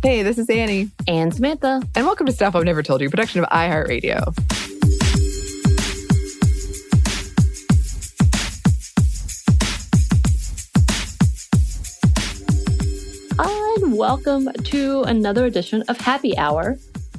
Hey, this is Anney. And Samantha. And welcome to Stuff I've Never Told You, production of iHeartRadio. And welcome to another edition of Happy Hour,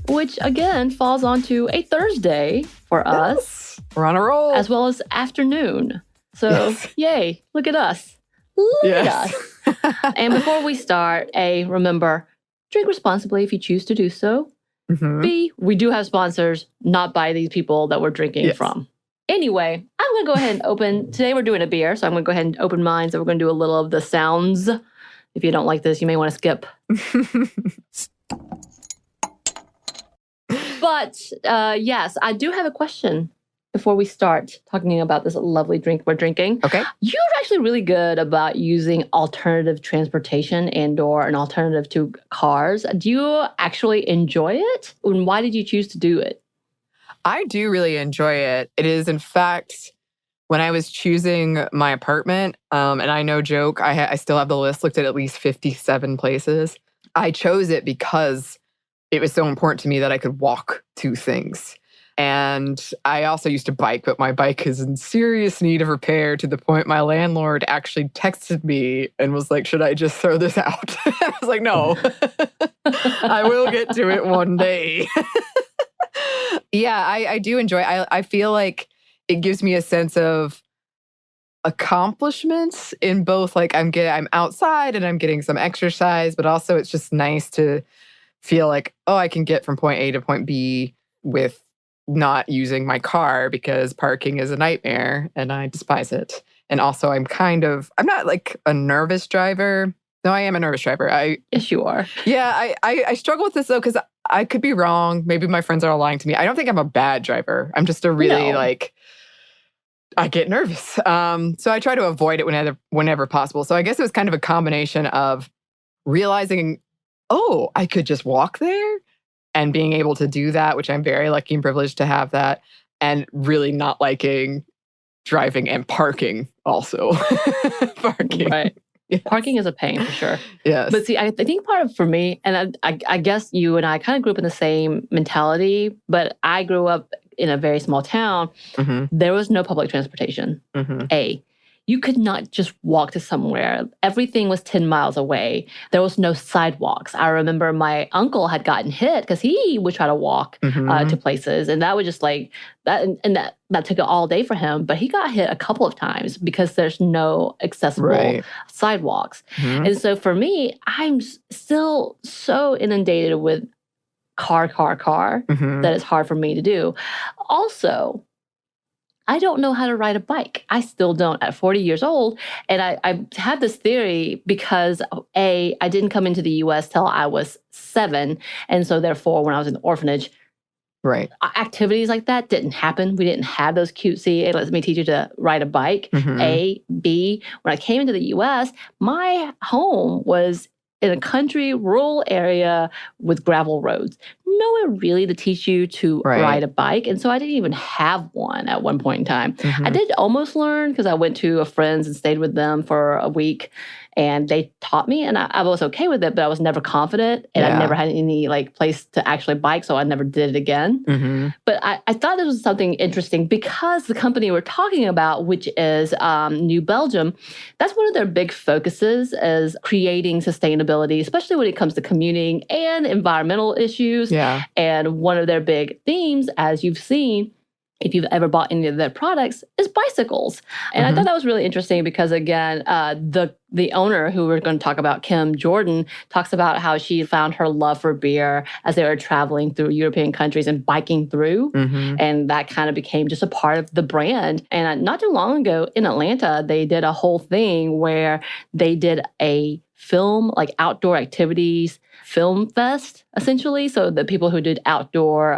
which again falls onto a Thursday for us. We're on a roll. As well as afternoon. So, Yay, look at us. Look at us. And before we start, A, remember, drink responsibly if you choose to do so. Mm-hmm. B, we do have sponsors, not by these people that we're drinking from. Anyway, I'm going to go ahead and open. Today we're doing a beer, so I'm going to go ahead and open mine. So we're going to do a little of the sounds. If you don't like this, you may want to skip. But yes, I do have a question before we start talking about this lovely drink we're drinking. Okay. You're actually really good about using alternative transportation and/or an alternative to cars. Do you actually enjoy it? And why did you choose to do it? I do really enjoy it. It is, in fact, when I was choosing my apartment, and I no joke, I still have the list, looked at least 57 places. I chose it because it was so important to me that I could walk to things. And I also used to bike, but my bike is in serious need of repair to the point my landlord actually texted me and was like, should I just throw this out? I was like, no, I will get to it one day. Yeah, I do enjoy it. I feel like it gives me a sense of accomplishments in both, like I'm outside and I'm getting some exercise, but also it's just nice to feel like, oh, I can get from point A to point B with not using my car because parking is a nightmare and I despise it. And also I'm not like a nervous driver. No, I am a nervous driver. Yes, you are. Yeah, I struggle with this though because I could be wrong. Maybe my friends are all lying to me. I don't think I'm a bad driver. I'm just a really I get nervous. So I try to avoid it whenever possible. So I guess it was kind of a combination of realizing, oh, I could just walk there and being able to do that, which I'm very lucky and privileged to have that, and really not liking driving and parking also. Parking. Right. Yes. Parking is a pain for sure. Yes. But see, I think part of for me, and I guess you and I kind of grew up in the same mentality, but I grew up in a very small town. Mm-hmm. There was no public transportation. Mm-hmm. You could not just walk to somewhere. Everything was 10 miles away. There was no sidewalks. I remember my uncle had gotten hit because he would try to walk to places. And that was just like, that took it all day for him. But he got hit a couple of times because there's no accessible sidewalks. Mm-hmm. And so for me, I'm still so inundated with car that it's hard for me to do. Also, I don't know how to ride a bike. I still don't at 40 years old. And I had this theory because, A, I didn't come into the U.S. till I was 7. And so therefore, when I was in the orphanage, activities like that didn't happen. We didn't have those cutesy, hey, let me teach you to ride a bike. Mm-hmm. A, B, when I came into the U.S., my home was in a country, rural area with gravel roads. Nowhere really to teach you to ride a bike. And so I didn't even have one at one point in time. Mm-hmm. I did almost learn because I went to a friend's and stayed with them for a week. And they taught me, and I was okay with it, but I was never confident, and I never had any place to actually bike, so I never did it again. Mm-hmm. But I thought this was something interesting because the company we're talking about, which is New Belgium, that's one of their big focuses is creating sustainability, especially when it comes to commuting and environmental issues. Yeah. And one of their big themes, as you've seen, if you've ever bought any of their products, is bicycles. And I thought that was really interesting because, again, the owner, who we're going to talk about, Kim Jordan, talks about how she found her love for beer as they were traveling through European countries and biking through. Mm-hmm. And that kind of became just a part of the brand. And not too long ago in Atlanta, they did a whole thing where they did a film, like outdoor activities, film fest, essentially. So the people who did outdoor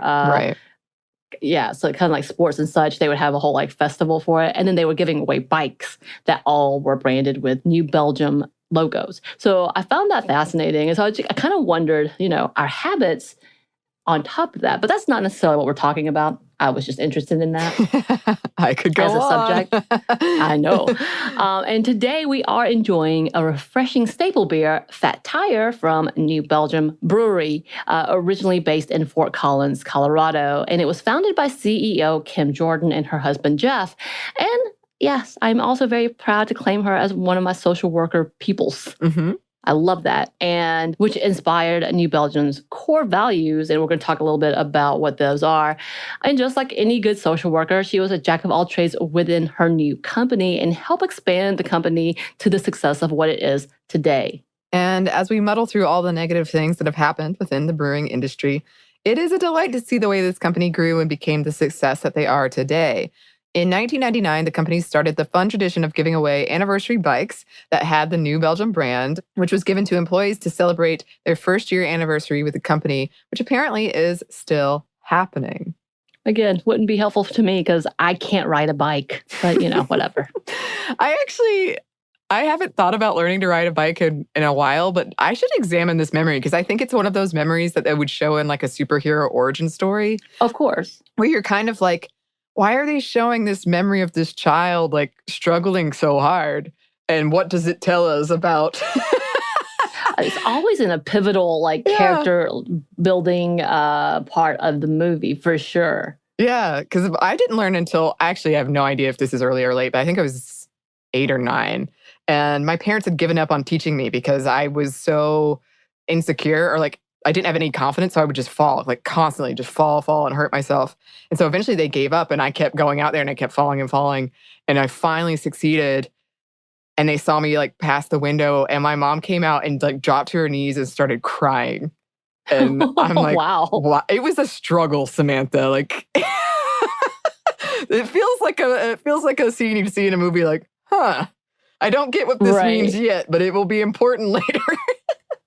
yeah, so kind of like sports and such, they would have a whole festival for it. And then they were giving away bikes that all were branded with New Belgium logos. So I found that fascinating. And so I kind of wondered, our habits on top of that. But that's not necessarily what we're talking about. I was just interested in that. I could go as a subject. I know. on. And today we are enjoying a refreshing staple beer, Fat Tire, from New Belgium Brewery, originally based in Fort Collins, Colorado. And it was founded by CEO Kim Jordan and her husband, Jeff. And yes, I'm also very proud to claim her as one of my social worker peoples. Mm-hmm. I love that. And which inspired New Belgium's core values. And we're going to talk a little bit about what those are. And just like any good social worker, she was a jack of all trades within her new company and helped expand the company to the success of what it is today. And as we muddle through all the negative things that have happened within the brewing industry, it is a delight to see the way this company grew and became the success that they are today. In 1999, the company started the fun tradition of giving away anniversary bikes that had the New Belgium brand, which was given to employees to celebrate their first year anniversary with the company, which apparently is still happening. Again, wouldn't be helpful to me because I can't ride a bike, but whatever. I haven't thought about learning to ride a bike in a while, but I should examine this memory because I think it's one of those memories that they would show in like a superhero origin story. Of course. Where you're kind of like, why are they showing this memory of this child like struggling so hard? And what does it tell us about? It's always in a pivotal character building part of the movie for sure. Yeah, because I didn't learn until, actually I have no idea if this is early or late, but I think I was 8 or 9. And my parents had given up on teaching me because I was so insecure or like I didn't have any confidence. So I would just fall, like constantly just fall and hurt myself. And so eventually they gave up and I kept going out there and I kept falling and falling. And I finally succeeded. And they saw me like pass the window and my mom came out and like dropped to her knees and started crying. And I'm like, wow. It was a struggle, Samantha. Like it feels like a scene you see in a movie like, I don't get what this means yet, but it will be important later.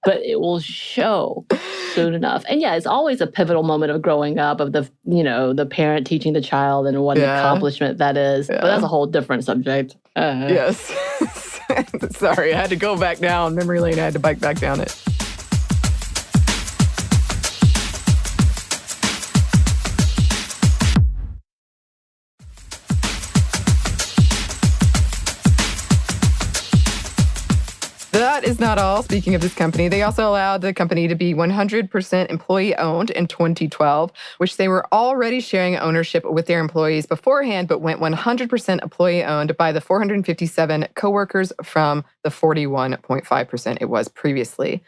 But it will show soon enough. And yeah, it's always a pivotal moment of growing up of the parent teaching the child and what an accomplishment that is. Yeah. But that's a whole different subject. Yes. Sorry, I had to go back down memory lane. I had to bike back down it. That is not all. Speaking of this company, they also allowed the company to be 100% employee-owned in 2012, which they were already sharing ownership with their employees beforehand, but went 100% employee-owned by the 457 coworkers from the 41.5% it was previously.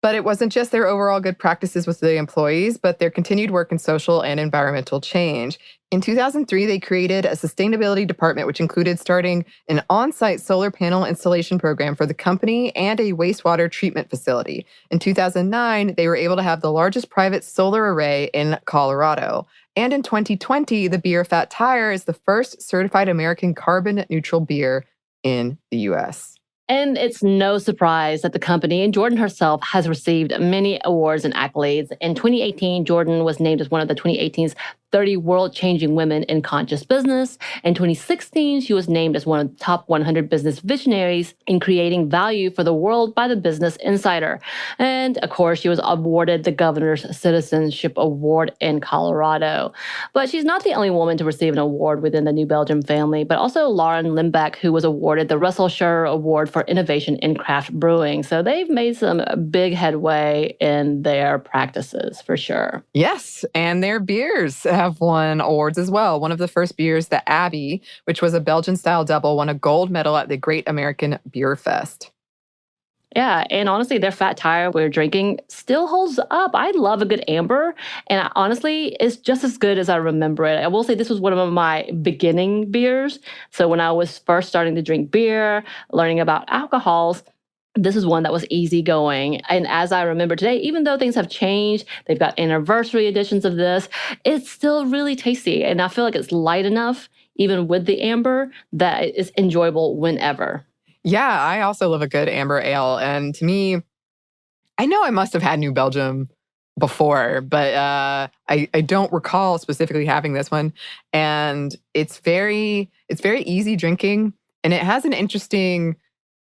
But it wasn't just their overall good practices with the employees, but their continued work in social and environmental change. In 2003, they created a sustainability department, which included starting an on-site solar panel installation program for the company and a wastewater treatment facility. In 2009, they were able to have the largest private solar array in Colorado. And in 2020, the beer Fat Tire is the first certified American carbon-neutral beer in the U.S. And it's no surprise that the company and Jordan herself has received many awards and accolades. In 2018, Jordan was named as one of the 2018's 30 world-changing women in conscious business. In 2016, she was named as one of the top 100 business visionaries in creating value for the world by the Business Insider. And of course, she was awarded the Governor's Citizenship Award in Colorado. But she's not the only woman to receive an award within the New Belgium family, but also Lauren Limbeck, who was awarded the Russell Scherer Award for Innovation in Craft Brewing. So they've made some big headway in their practices, for sure. Yes, and their beers have won awards as well. One of the first beers, the Abbey, which was a Belgian-style double, won a gold medal at the Great American Beer Fest. Yeah, and honestly, their Fat Tire we're drinking still holds up. I love a good amber, and honestly, it's just as good as I remember it. I will say this was one of my beginning beers. So when I was first starting to drink beer, learning about alcohols, this is one that was easygoing. And as I remember today, even though things have changed, they've got anniversary editions of this, it's still really tasty. And I feel like it's light enough, even with the amber, that it's enjoyable whenever. Yeah, I also love a good amber ale. And to me, I know I must have had New Belgium before, but I don't recall specifically having this one. And it's very easy drinking. And it has an interesting,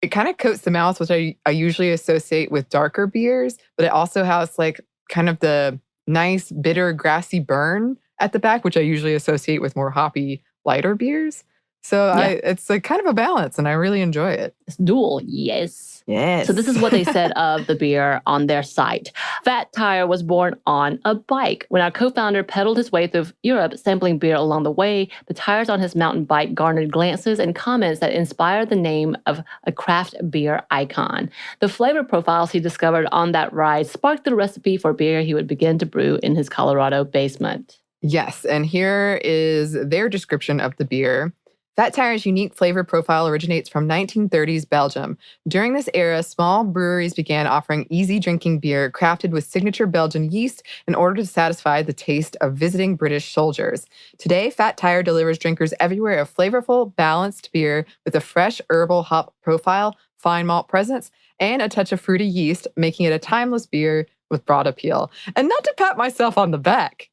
it kind of coats the mouth, which I usually associate with darker beers, but it also has like kind of the nice, bitter, grassy burn at the back, which I usually associate with more hoppy, lighter beers. So it's like kind of a balance, and I really enjoy it. It's dual, yes. Yes. So this is what they said of the beer on their site. Fat Tire was born on a bike. When our co-founder pedaled his way through Europe, sampling beer along the way, the tires on his mountain bike garnered glances and comments that inspired the name of a craft beer icon. The flavor profiles he discovered on that ride sparked the recipe for beer he would begin to brew in his Colorado basement. Yes, and here is their description of the beer. Fat Tire's unique flavor profile originates from 1930s Belgium. During this era, small breweries began offering easy drinking beer crafted with signature Belgian yeast in order to satisfy the taste of visiting British soldiers. Today, Fat Tire delivers drinkers everywhere a flavorful, balanced beer with a fresh herbal hop profile, fine malt presence, and a touch of fruity yeast, making it a timeless beer with broad appeal. And not to pat myself on the back,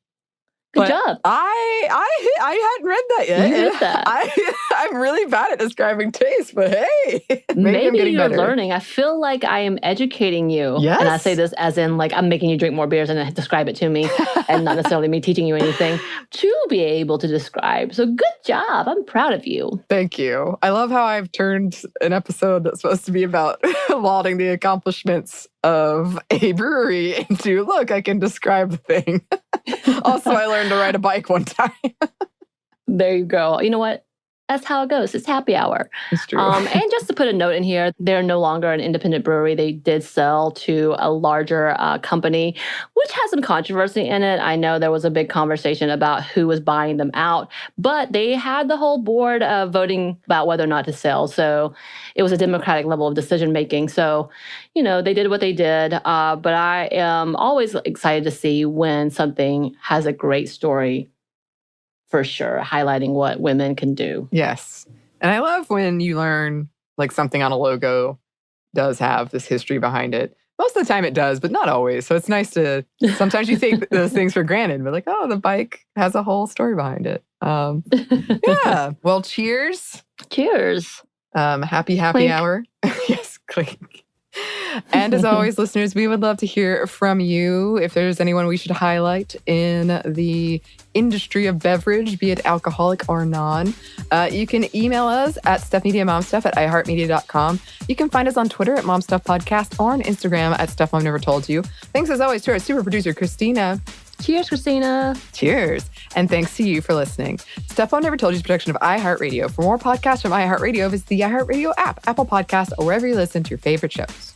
Good job. I hadn't read that yet. You did that. I'm really bad at describing taste, but hey, maybe I'm getting you're better. learning. I feel like I am educating you. Yes. And I say this as in like I'm making you drink more beers and describe it to me and not necessarily me teaching you anything to be able to describe. So good job. I'm proud of you. Thank you. I love how I've turned an episode that's supposed to be about lauding the accomplishments of a brewery into, look, I can describe the thing. Also, I learned to ride a bike one time. There you go. You know what? That's how it goes. It's happy hour. It's true. And just to put a note in here, they're no longer an independent brewery. They did sell to a larger company, which has some controversy in it. I know there was a big conversation about who was buying them out, but they had the whole board voting about whether or not to sell. So it was a democratic level of decision making. So, you know, they did what they did. But I am always excited to see when something has a great story. For sure, highlighting what women can do. Yes. And I love when you learn like something on a logo does have this history behind it. Most of the time it does, but not always. So it's nice to, sometimes you take those things for granted, but like, oh, the bike has a whole story behind it. Yeah. Well, cheers. Cheers. Happy Clink. hour. Yes, clink. And as always, listeners, we would love to hear from you. If there's anyone we should highlight in the industry of beverage, be it alcoholic or non, you can email us at stuffmediamomstuff@iheartmedia.com. You can find us on Twitter at momstuffpodcast or on Instagram at Stuff Mom Never Told You. Thanks as always to our super producer, Christina. Cheers, Christina. Cheers. And thanks to you for listening. Stuff Mom Never Told You is a production of iHeartRadio. For more podcasts from iHeartRadio, visit the iHeartRadio app, Apple Podcasts, or wherever you listen to your favorite shows.